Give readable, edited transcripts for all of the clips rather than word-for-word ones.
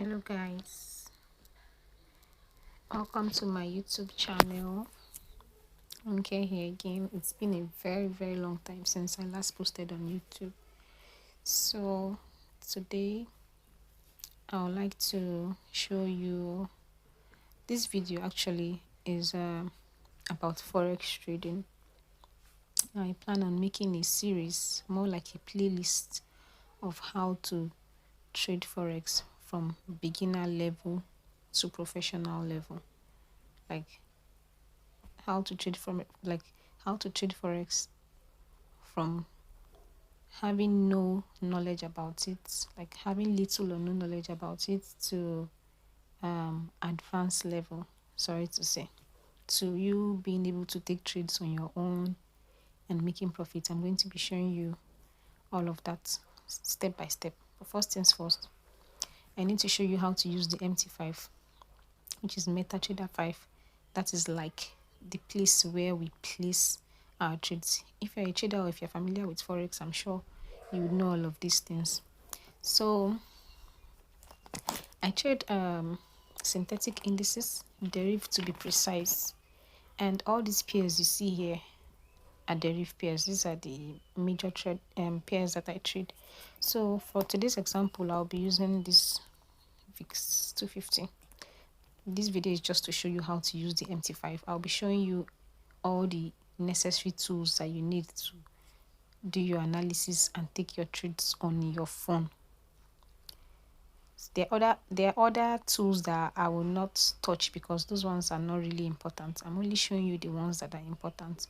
Hello guys, welcome to my YouTube channel. Okay, here again. It's been a very long time since I last posted on YouTube. So today I would like to show you this video. Actually is about forex trading. I plan on making a series, more like a playlist, of how to trade forex from beginner level to professional level, like how to trade forex from having no knowledge about it, like having little or no knowledge about it, to advanced level, sorry to say, to you being able to take trades on your own and making profit. I'm going to be showing you all of that step by step. But first things first, I need to show you how to use the MT5, which is Metatrader5. That is like the place where we place our trades. If you're a trader or if you're familiar with forex, I'm sure you would know all of these things. So I trade synthetic indices, Deriv to be precise, and all these pairs you see here are Deriv pairs. These are the major trade pairs that I trade. So for today's example, I'll be using this VIX 250. This video is just to show you how to use the MT5. I'll be showing you all the necessary tools that you need to do your analysis and take your trades on your phone. There are other tools that I will not touch because those ones are not really important. I'm only showing you the ones that are important,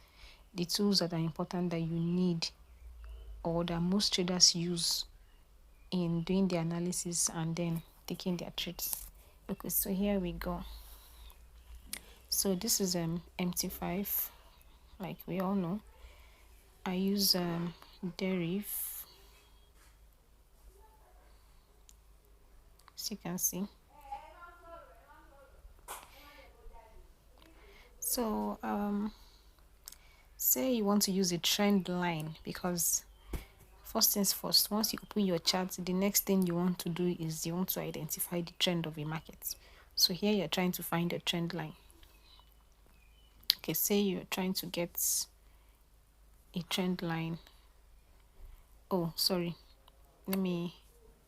the tools that are important that you need or that most traders use in doing the analysis and then taking their trades. Okay, so here we go. So this is MT5, like we all know. I use Deriv, as you can see. So say you want to use a trend line, because first things first, once you open your chart, the next thing you want to do is you want to identify the trend of a market. So here you're trying to find a trend line. Okay, say you're trying to get a trend line. Oh, sorry, let me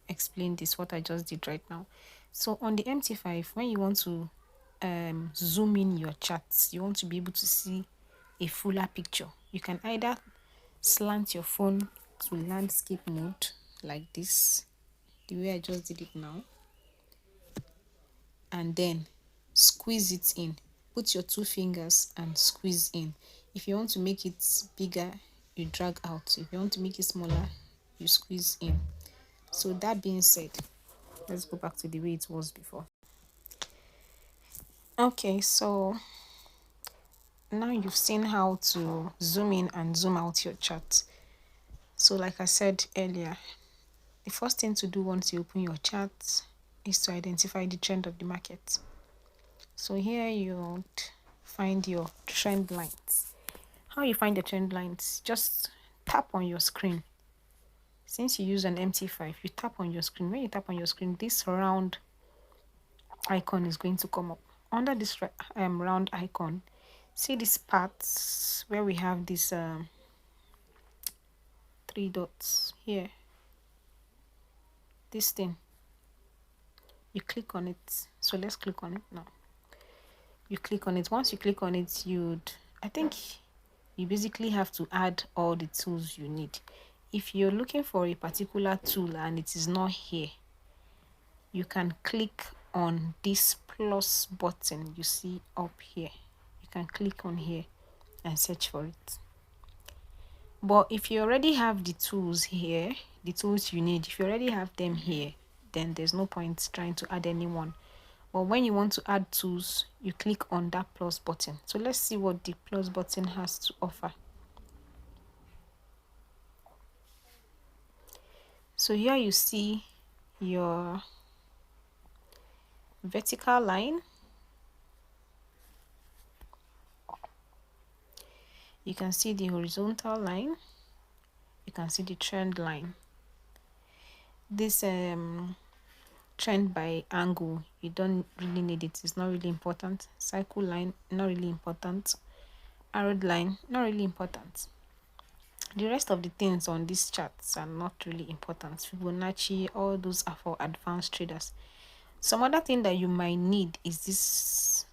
explain this, what I just did right now. So on the MT5, when you want to zoom in your charts, you want to be able to see a fuller picture, you can either slant your phone to landscape mode like this, the way I just did it now, and then squeeze it in. Put your two fingers and squeeze in. If you want to make it bigger, you drag out. If you want to make it smaller, you squeeze in. So that being said, let's go back to the way it was before. Okay, so now you've seen how to zoom in and zoom out your chart. So like I said earlier, the first thing to do once you open your chart is to identify the trend of the market. So here you would find your trend lines. How you find the trend lines? Just tap on your screen. Since you use an MT5, you tap on your screen. When you tap on your screen, this round icon is going to come up. Under this round icon, see these parts where we have these three dots here. This thing, you click on it. So let's click on it now. You click on it. Once you click on it, I think you basically have to add all the tools you need. If you're looking for a particular tool and it is not here, you can click on this plus button you see up here. You can click on here and search for it. But if you already have the tools here, the tools you need, if you already have them here, then there's no point trying to add any one. But when you want to add tools, you click on that plus button. So let's see what the plus button has to offer. So here you see your vertical line. You can see the horizontal line. You can see the trend line. This trend by angle, you don't really need it. It's not really important. Cycle line, not really important. Arrowed line, not really important. The rest of the things on these charts are not really important. Fibonacci, all those are for advanced traders. Some other thing that you might need is this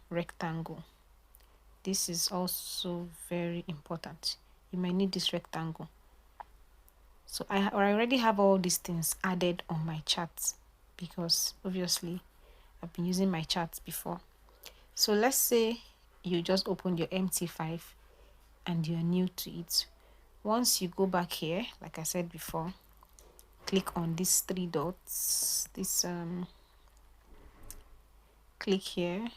rectangle. This is also very important. You might need this rectangle. So I already have all these things added on my charts because obviously I've been using my charts before. So let's say you just opened your MT5 and you're new to it. Once you go back here, like I said before, click on these three dots. Click here.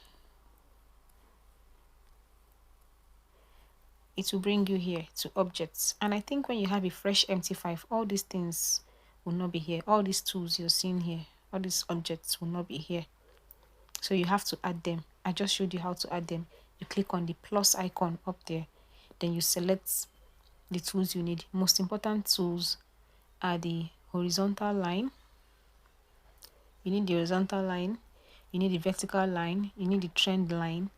It will bring you here to objects. And I think when you have a fresh MT5, all these things will not be here. All these tools you're seeing here, all these objects will not be here. So you have to add them. I just showed you how to add them. You click on the plus icon up there. Then you select the tools you need. Most important tools are the horizontal line. You need the horizontal line. You need the vertical line. You need the trend line.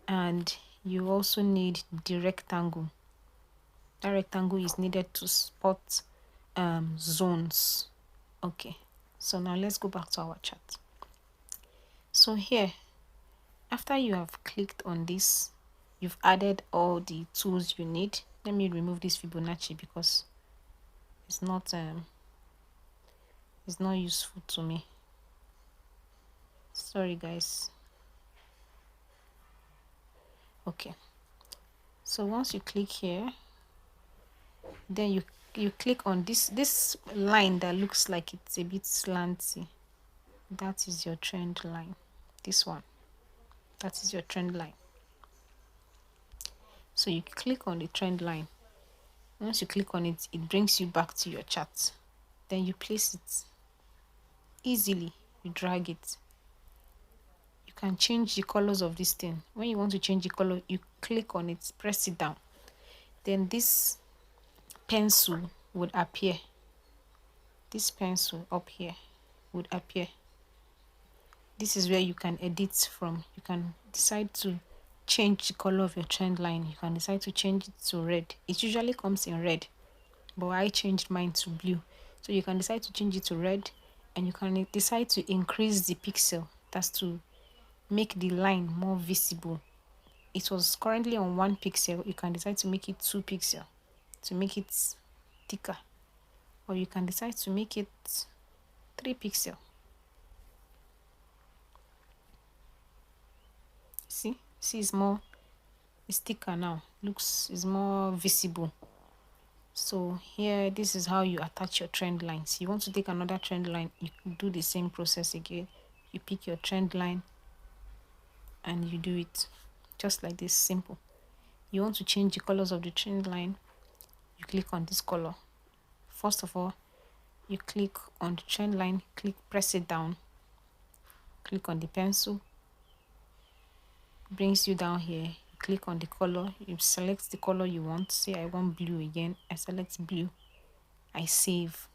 And you also need the rectangle. That rectangle is needed to spot zones. Okay, so now let's go back to our chart. So here, after you have clicked on this, you've added all the tools you need. Let me remove this Fibonacci because it's not useful to me. Sorry guys. Okay, so once you click here, then you click on this line that looks like it's a bit slanty. That is your trend line. This one, that is your trend line. So you click on the trend line. Once you click on it, it brings you back to your chart. Then you place it easily. You drag it. You can change the colors of this thing. When you want to change the color, you click on it, press it down. Then this pencil would appear. This pencil up here would appear. This is where you can edit from. You can decide to change the color of your trend line. You can decide to change it to red. It usually comes in red, but I changed mine to blue. So you can decide to change it to red, and you can decide to increase the pixel. That's to make the line more visible. It was currently on 1 pixel. You can decide to make it 2 pixel to make it thicker, or you can decide to make it 3 pixel. See it's thicker now. Is more visible. So here, this is how you attach your trend lines. You want to take another trend line, you do the same process again. You pick your trend line and you do it just like this, simple. You want to change the colors of the trend line, you click on this color. First of all, you click on the trend line, press it down, click on the pencil, brings you down here. You click on the color, you select the color you want. Say I want blue again. I select blue, I save.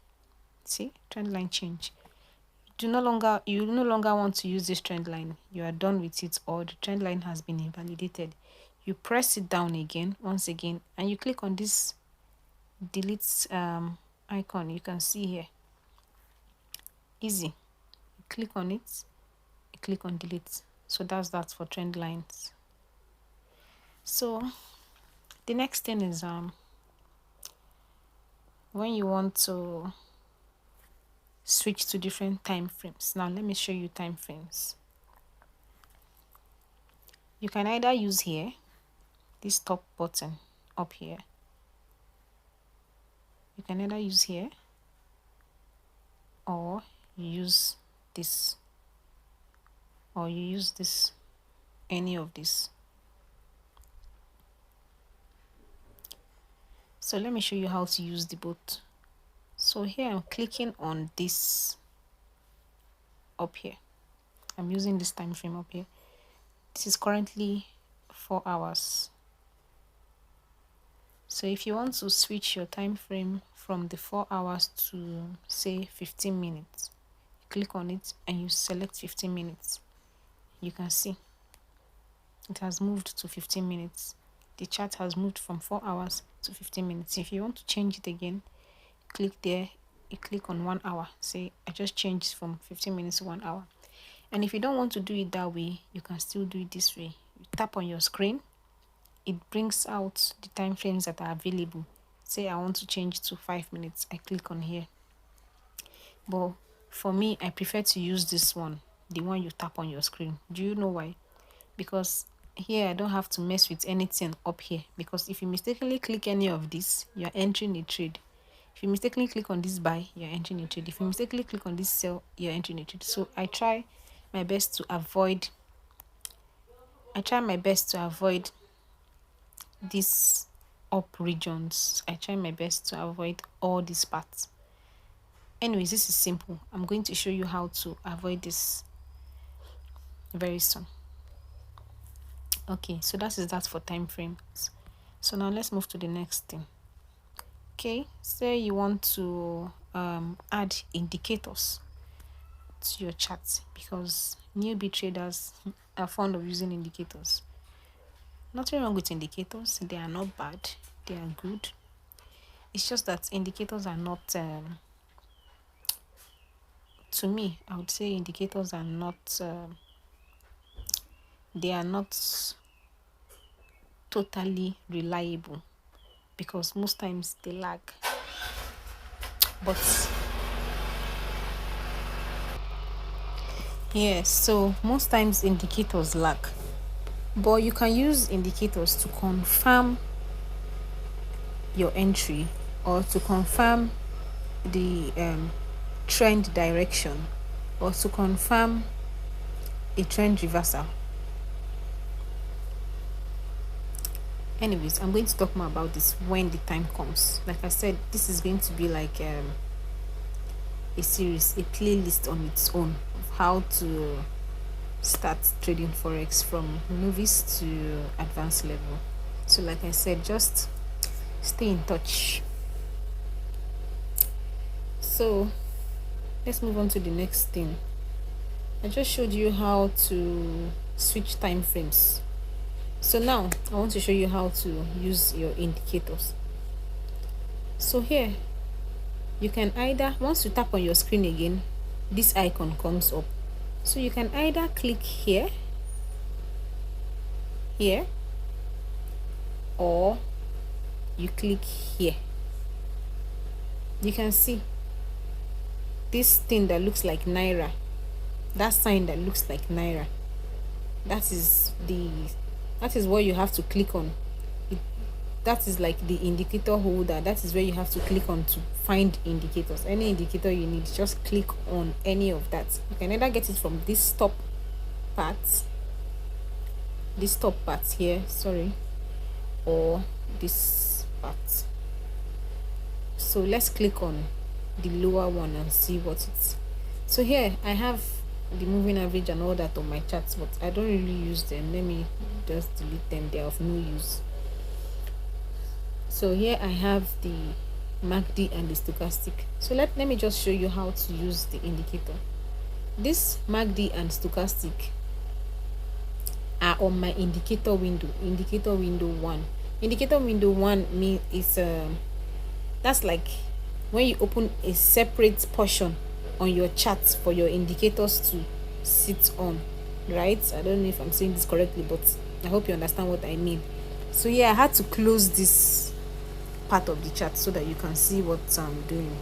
See, trend line change. You no longer want to use this trend line. You are done with it, or the trend line has been invalidated. You press it down again, once again, and you click on this delete icon. You can see here, easy. You click on it, you click on delete. So that's that for trend lines. So the next thing is when you want to switch to different time frames. Now let me show you time frames. You can either use here, this top button up here. You can either use here, or you use this, or you use this, any of this. So let me show you how to use the both. So here I'm clicking on this up here. I'm using this time frame up here. This is currently 4 hours. So if you want to switch your time frame from the 4 hours to say 15 minutes, click on it and you select 15 minutes. You can see it has moved to 15 minutes. The chart has moved from 4 hours to 15 minutes. If you want to change it again, click there, you click on 1 hour. Say I just changed from 15 minutes to 1 hour. And if you don't want to do it that way, you can still do it this way. You tap on your screen, it brings out the time frames that are available. Say I want to change to 5 minutes, I click on here. But for me, I prefer to use this one, the one you tap on your screen. Do you know why? Because here I don't have to mess with anything up here, because if you mistakenly click any of this, you're entering a trade. If you mistakenly click on this buy, you're entering a trade. If you mistakenly click on this sell, you're entering a trade. So I try my best to avoid these up regions. I try my best to avoid all these parts. Anyways, this is simple. I'm going to show you how to avoid this very soon. Okay, so that is that for time frames. So now let's move to the next thing. Okay, say you want to add indicators to your chart, because newbie traders are fond of using indicators. Nothing wrong with indicators, they are not bad, they are good. It's just that indicators are not to me, I would say indicators are not they are not totally reliable, because most times they lag. But yes, so most times indicators lag, but you can use indicators to confirm your entry or to confirm the trend direction or to confirm a trend reversal. Anyways, I'm going to talk more about this when the time comes. Like I said, this is going to be like a series, a playlist on its own of how to start trading forex from novice to advanced level. So like I said, just stay in touch. So let's move on to the next thing. I just showed you how to switch time frames. So now I want to show you how to use your indicators. So here you can either, once you tap on your screen again, this icon comes up. So you can either click here, or you click here. You can see this thing that looks like naira, that sign that looks like naira, that is what you have to click on. That is like the indicator holder. That is where you have to click on to find indicators. Any indicator you need, just click on any of that. You can either get it from this top part here, or this part. So let's click on the lower one and see what it's. So here I have the moving average and all that on my charts, but I don't really use them. Let me just delete them, they are of no use. So here I have the MACD and the stochastic. So let me just show you how to use the indicator. This MACD and stochastic are on my indicator window 1. Indicator window 1 is that's like when you open a separate portion on your chart for your indicators to sit on, right? I don't know if I'm saying this correctly, but I hope you understand what I mean. So yeah, I had to close this part of the chart so that you can see what I'm doing,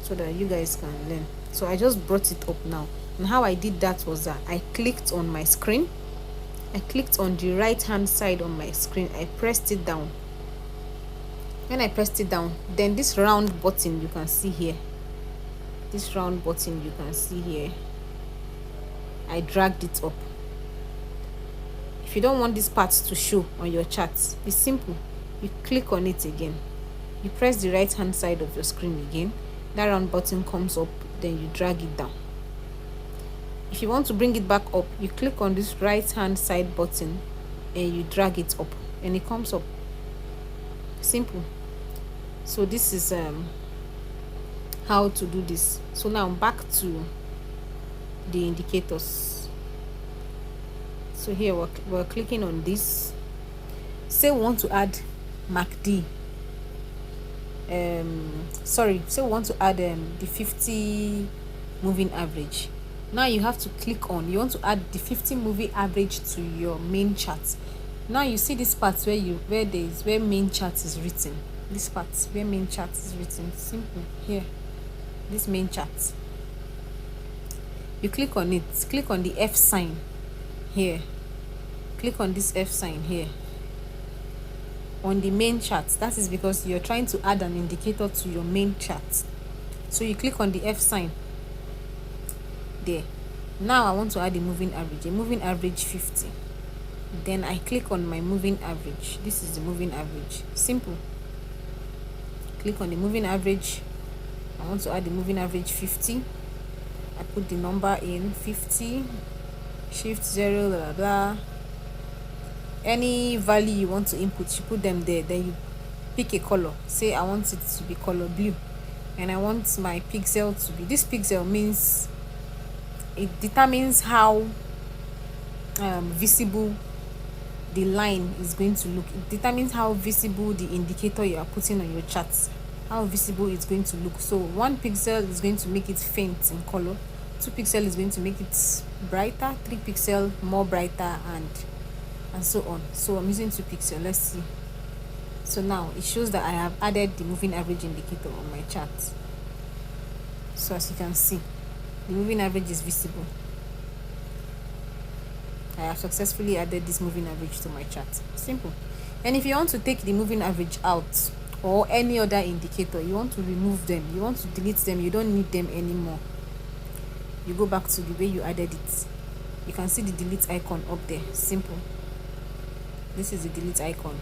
so that you guys can learn. So I just brought it up now, and how I did that was that I clicked on my screen, I clicked on the right hand side on my screen, I pressed it down. When I pressed it down, then this round button you can see here, I dragged it up. If you don't want this part to show on your chart, it's simple. You click on it again, you press the right hand side of your screen again, that round button comes up, then you drag it down. If you want to bring it back up, you click on this right hand side button and you drag it up, and it comes up. Simple. So this is how to do this. So now back to the indicators. So here we're clicking on this. Say we want to add MACD. Say we want to add the 50 moving average. Now you have to click on, you want to add the 50 moving average to your main chart. Now you see this part where main chart is written. This part where main chart is written. Simple. Here, this main chart. You click on it. Click on the F sign here. Click on this F sign here on the main chart. That is because you're trying to add an indicator to your main chart. So you click on the F sign there. Now I want to add a moving average 50. Then I click on my moving average. This is the moving average. Simple. Click on the moving average. I want to add the moving average 50. I put the number in 50, shift 0, blah blah blah. Any value you want to input, you put them there. Then you pick a color. Say I want it to be color blue, and I want my pixel to be, this pixel means it determines how visible the line is going to look. It determines how visible the indicator you are putting on your charts, how visible it's going to look. So 1 pixel is going to make it faint in color, 2 pixel is going to make it brighter, 3 pixel more brighter, and so on. So I'm using 2 pixel. Let's see. So now it shows that I have added the moving average indicator on my chart. So as you can see, the moving average is visible. I have successfully added this moving average to my chart. Simple. And if you want to take the moving average out, or any other indicator, you want to remove them, you want to delete them, you don't need them anymore, you go back to the way you added it. You can see the delete icon up there. Simple. This is the delete icon.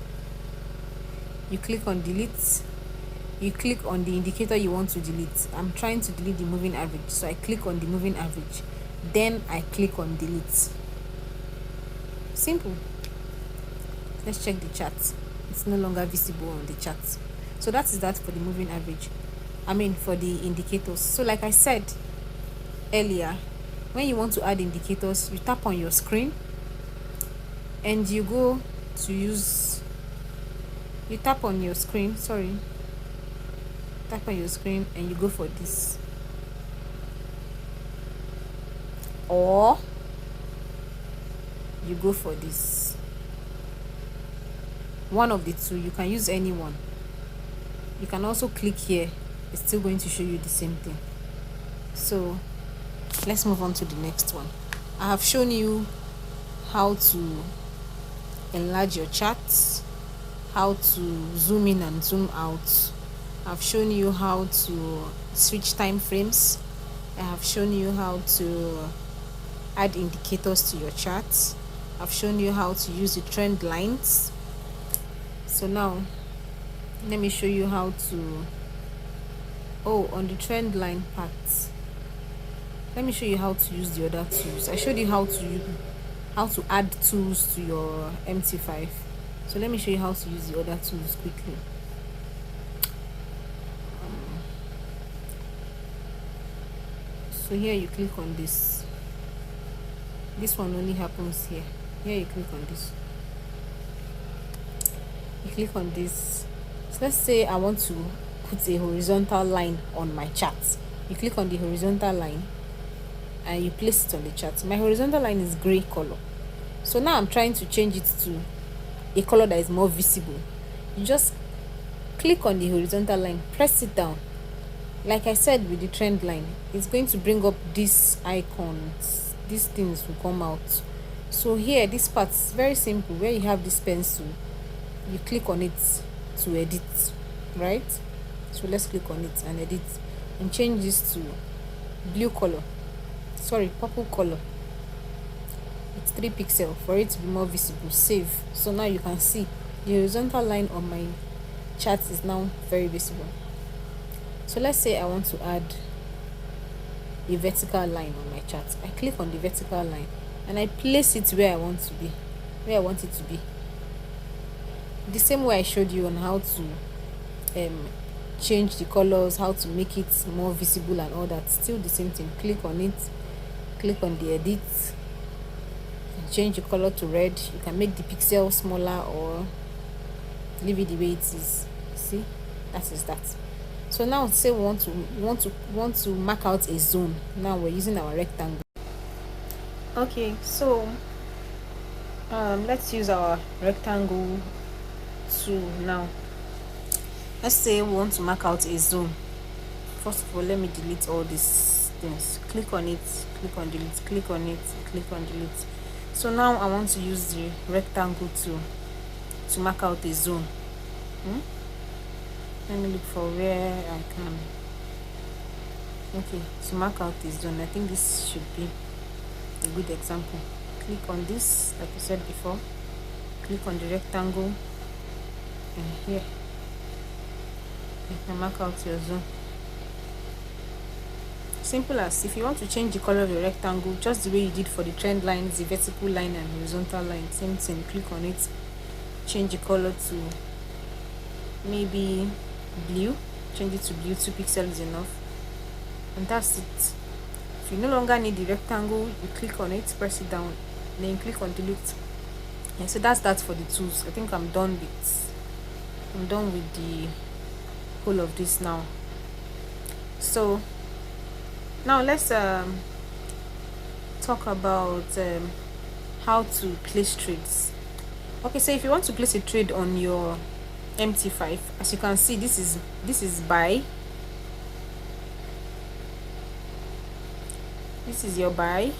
You click on delete. You click on the indicator you want to delete. I'm trying to delete the moving average, so I click on the moving average. Then I click on delete. Simple. Let's check the chart. It's no longer visible on the chart. So that is that for the moving average. For the indicators. So like I said earlier, when you want to add indicators, you tap on your screen and you go to use, you tap on your screen, tap on your screen and you go for this, or you go for this. One of the two. You can use any one. You can also click here. It's still going to show you the same thing. So let's move on to the next one. I have shown you how to enlarge your charts, how to zoom in and zoom out. I've shown you how to switch time frames. I have shown you how to add indicators to your charts. I've shown you how to use the trend lines. So now let me show you how to, on the trend line part, let me show you how to use the other tools. I showed you how to add tools to your MT5. So let me show you how to use the other tools quickly. So here you click on this. This one only happens here. Here you click on this. You click on this. So let's say I want to put a horizontal line on my chart. You click on the horizontal line and you place it on the chart. My horizontal line is gray color. So now I'm trying to change it to a color that is more visible. You just click on the horizontal line, press it down. Like I said with the trend line, it's going to bring up these icons. These things will come out. So here, this part is very simple. Where you have this pencil, you click on it to edit, right? So let's click on it and edit and change this to purple color. It's 3 pixels for it to be more visible. Save. So now you can see the horizontal line on my chart is now very visible. So let's say I want to add a vertical line on my chart. I click on the vertical line and I place it where I want it to be. The same way I showed you on how to change the colors, how to make it more visible and all that. Still the same thing. Click on it, click on the edit, change the color to red. You can make the pixel smaller or leave it the way it is. See, that is that. So now say we want to mark out a zone. Now we're using our rectangle. Okay, so let's use our rectangle tool now. Let's say we want to mark out a zone. First of all, let me delete all these things. Click on it, click on delete, click on it, click on delete. So now I want to use the rectangle tool to mark out a zone. Let me look for where I can. Okay, to mark out the zone, I think this should be a good example. Click on this, like I said before. Click on the rectangle, and here you can mark out your zone. Simple as. If you want to change the color of your rectangle, just the way you did for the trend lines, the vertical line and horizontal line, same thing. Click on it, change the color to maybe blue, change it to blue. 2 pixels is enough, and that's it. If you no longer need the rectangle, you click on it, press it down, then you click on delete. And so that's that for the tools. I think I'm done with the whole of this now. So now let's talk about how to place trades. Okay, so if you want to place a trade on your MT5, as you can see, this is buy, this is your buy,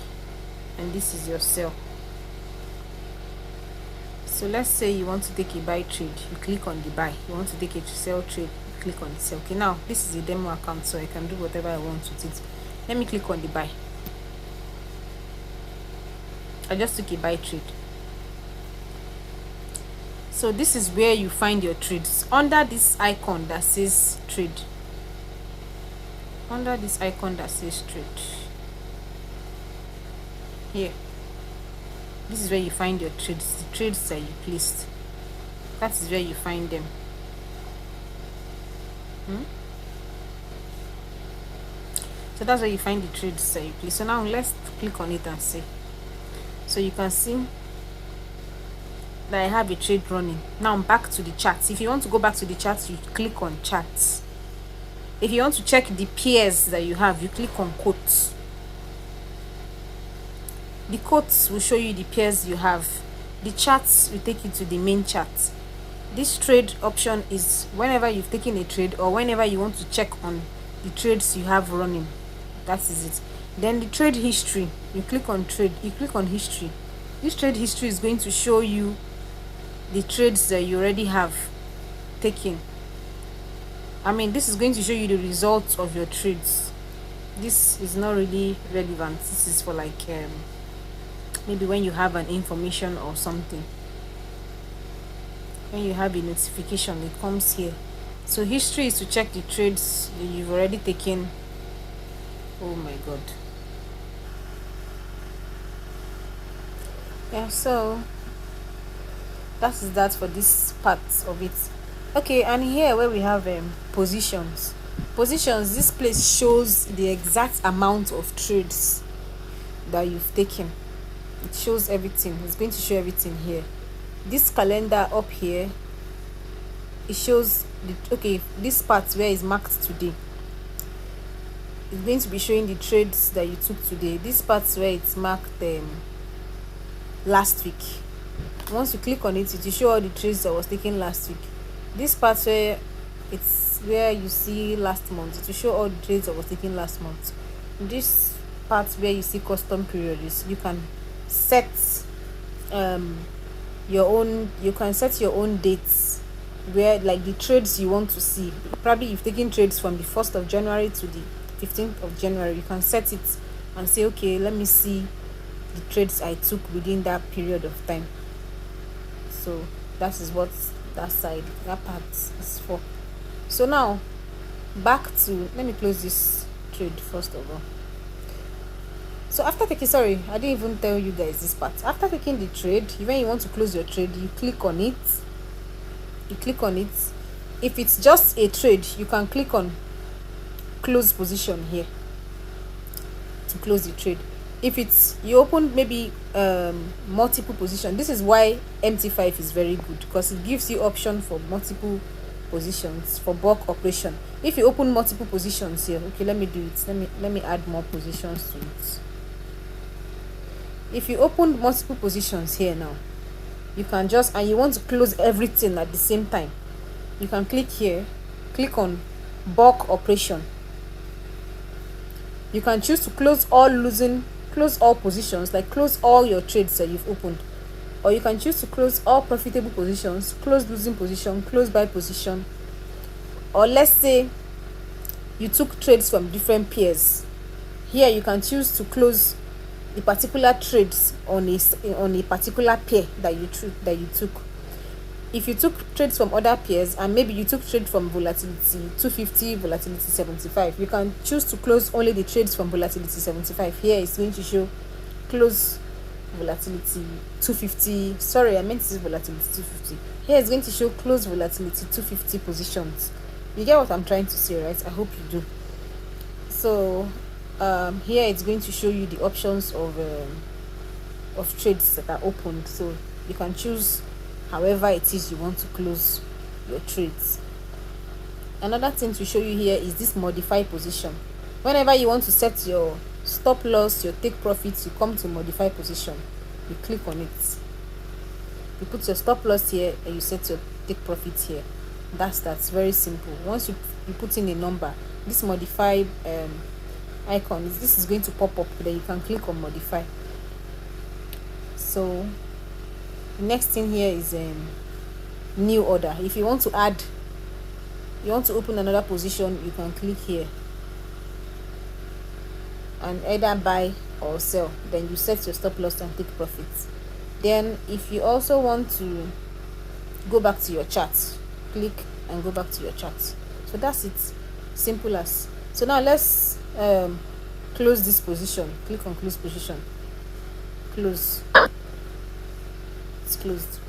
and this is your sell. So let's say you want to take a buy trade, you click on the buy. You want to take a sell trade, you click on the sell. Okay, now this is a demo account, so I can do whatever I want with it. Let me click on the buy. I just took a buy trade. So this is where you find your trades, under this icon that says trade. Under this icon that says trade, here, this is where you find your trades, the trades that you placed. That is where you find them. So that's where you find the trades that you placed. So now let's click on it and see. So you can see that I have a trade running. Now I'm back to the charts. If you want to go back to the charts, you click on charts. If you want to check the pairs that you have, you click on quotes. The quotes will show you the pairs you have. The charts will take you to the main chart. This trade option is whenever you've taken a trade or whenever you want to check on the trades you have running. That is it. Then the trade history, you click on trade, you click on history. This trade history is going to show you the trades that you already have taken. I mean, this is going to show you the results of your trades. This is not really relevant. This is for like maybe when you have an information or something. When you have a notification, it comes here. So history is to check the trades that you've already taken. Oh my god. Yeah, so that is that for this part of it. Okay, and here where we have positions, this place shows the exact amount of trades that you've taken. It shows everything. It's going to show everything here. This calendar up here, it shows this part where is marked today. It's going to be showing the trades that you took today. This part where it's marked last week. Once you click on it, it will show all the trades that was taken last week. This part where it's where you see last month, it will show all the trades that was taken last month. This part where you see custom period is you can set your own dates where like the trades you want to see. Probably you've taken trades from the 1st of January to the 15th of January. You can set it and say, okay, let me see the trades I took within that period of time. So that is what that part is for. So now back to, let me close this trade first of all. So after taking, sorry, I didn't even tell you guys this part. After taking the trade, when you want to close your trade, you click on it. If it's just a trade, you can click on close position here to close the trade. If it's you open maybe multiple position, this is why MT5 is very good, because it gives you option for multiple positions for bulk operation. If you open multiple positions here, okay, let me do it. Let me add more positions to it. If you open multiple positions here now, you can just, and you want to close everything at the same time, you can click here, click on bulk operation. You can choose to close all positions, like close all your trades that you've opened, or you can choose to close all profitable positions, close losing position, close buy position. Or let's say you took trades from different pairs. Here you can choose to close the particular trades on a particular pair that you took. If you took trades from other pairs, and maybe you took trade from volatility 250, volatility 75, you can choose to close only the trades from volatility 75. Here it's going to show close volatility 250. Sorry, I meant to say volatility 250. Here it's going to show close volatility 250 positions. You get what I'm trying to say, right? I hope you do. So here it's going to show you the options of trades that are opened, so you can choose however it is you want to close your trades. Another thing to show you here is this modify position. Whenever you want to set your stop loss, your take profits, you come to modify position, you click on it, you put your stop loss here and you set your take profit here. That's very simple. Once you put in a number, this modify icon this is going to pop up, then you can click on modify. So the next thing here is new order. If you want to open another position, you can click here and either buy or sell, then you set your stop loss and take profits. Then if you also want to go back to your chart, click and go back to your chart. So that's it, simple as. So now let's close this position. Click on close position, close. It's closed.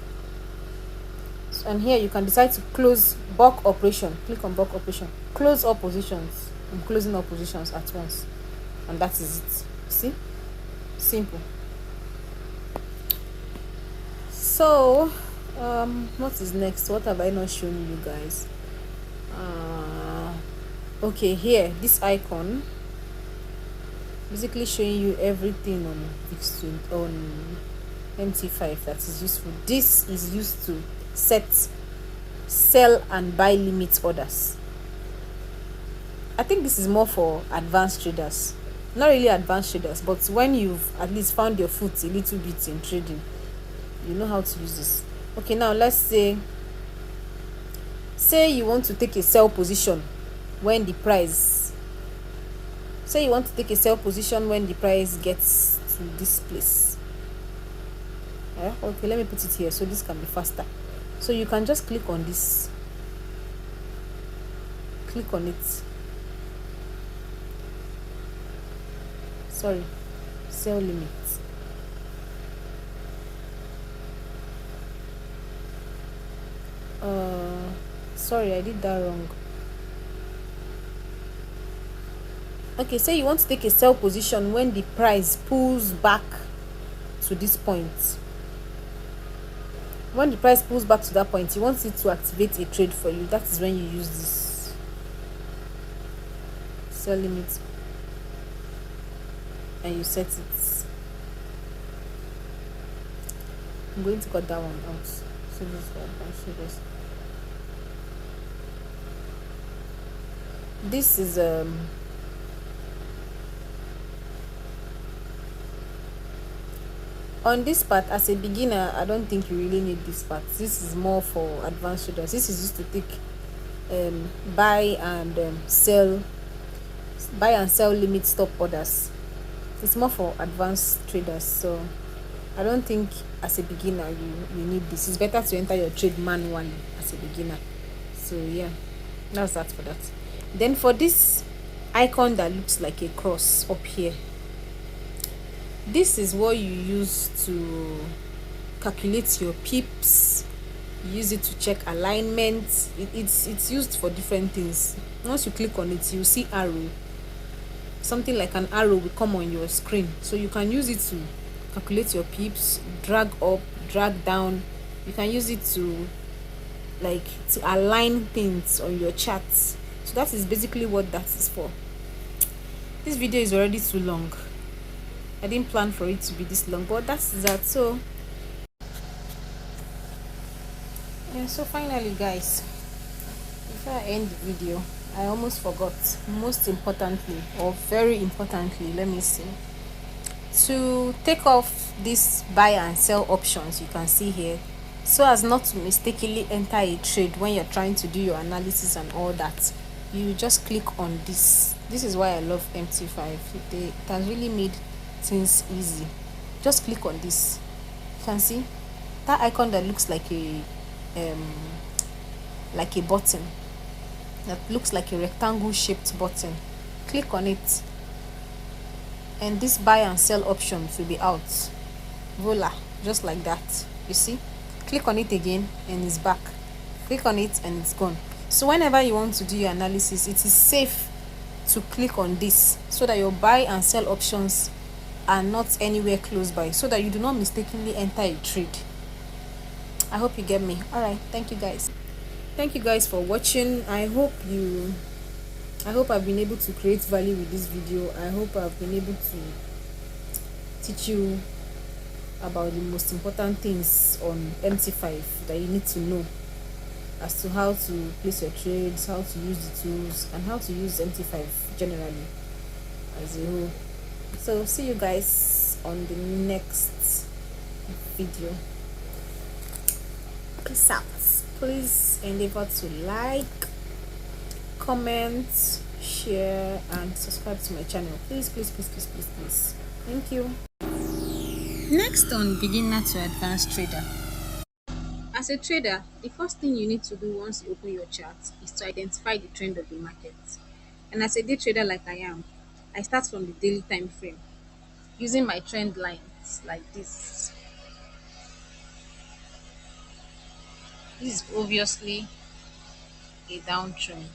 So, and here you can decide to close bulk operation. Click on bulk operation, close all positions. I'm closing all positions at once, and that is it. See, simple. So what is next? What have I not shown you guys? Okay, here this icon basically showing you everything on MT5 that is useful. This is used to set sell and buy limit orders. I think this is more for advanced traders, not really advanced traders, but when you've at least found your foot a little bit in trading, you know how to use this. Okay, now let's say you want to take a sell position when the price gets to this place. Okay, let me put it here so this can be faster. So you can just click on this, click on it. Sorry, sell limit. Sorry, I did that wrong. Okay, say you want to take a sell position when the price pulls back to this point. When the price pulls back to that point, you want it to activate a trade for you. That is when you use this sell limit and you set it. I'm going to cut that one out. So this is on this part. As a beginner, I don't think you really need this part. This is more for advanced traders. This is used to take buy and sell limit stop orders. It's more for advanced traders, so I don't think as a beginner you need this. It's better to enter your trade manually as a beginner. So yeah, that's that for that. Then for this icon that looks like a cross up here, this is what you use to calculate your pips, You use it to check alignment. It's used for different things. Once you click on it, you see arrow. Something like an arrow will come on your screen, so you can use it to calculate your pips, drag up, drag down. You can use it to align things on your charts. So that is basically what that is for. This video is already too long. I didn't plan for it to be this long, but that's that. So yeah, so finally guys, before I end the video, I almost forgot, most importantly, or very importantly, let me see, to take off this buy and sell options you can see here, so as not to mistakenly enter a trade when you're trying to do your analysis and all that. You just click on this. This is why I love MT5. It has really made things easy. Just click on this. You can see that icon that looks like a button, that looks like a rectangle shaped button. Click on it and this buy and sell options will be out. Voila, just like that. You see, click on it again and it's back. Click on it and it's gone. So whenever you want to do your analysis, it is safe to click on this so that your buy and sell options are not anywhere close by, so that you do not mistakenly enter a trade. I hope you get me. All right, thank you guys. Thank you guys for watching. I hope I've been able to create value with this video. I hope I've been able to teach you about the most important things on MT5 that you need to know, as to how to place your trades, how to use the tools, and how to use MT5 generally as a whole. So see you guys on the next video. Peace out. Please endeavor to like, comment, share, and subscribe to my channel. Please, please, please, please, please, please. Thank you. Next on Beginner to Advanced Trader. As a trader, the first thing you need to do once you open your chart is to identify the trend of the market. And as a day trader like I am, I start from the daily time frame using my trend lines like this. This is obviously a downtrend.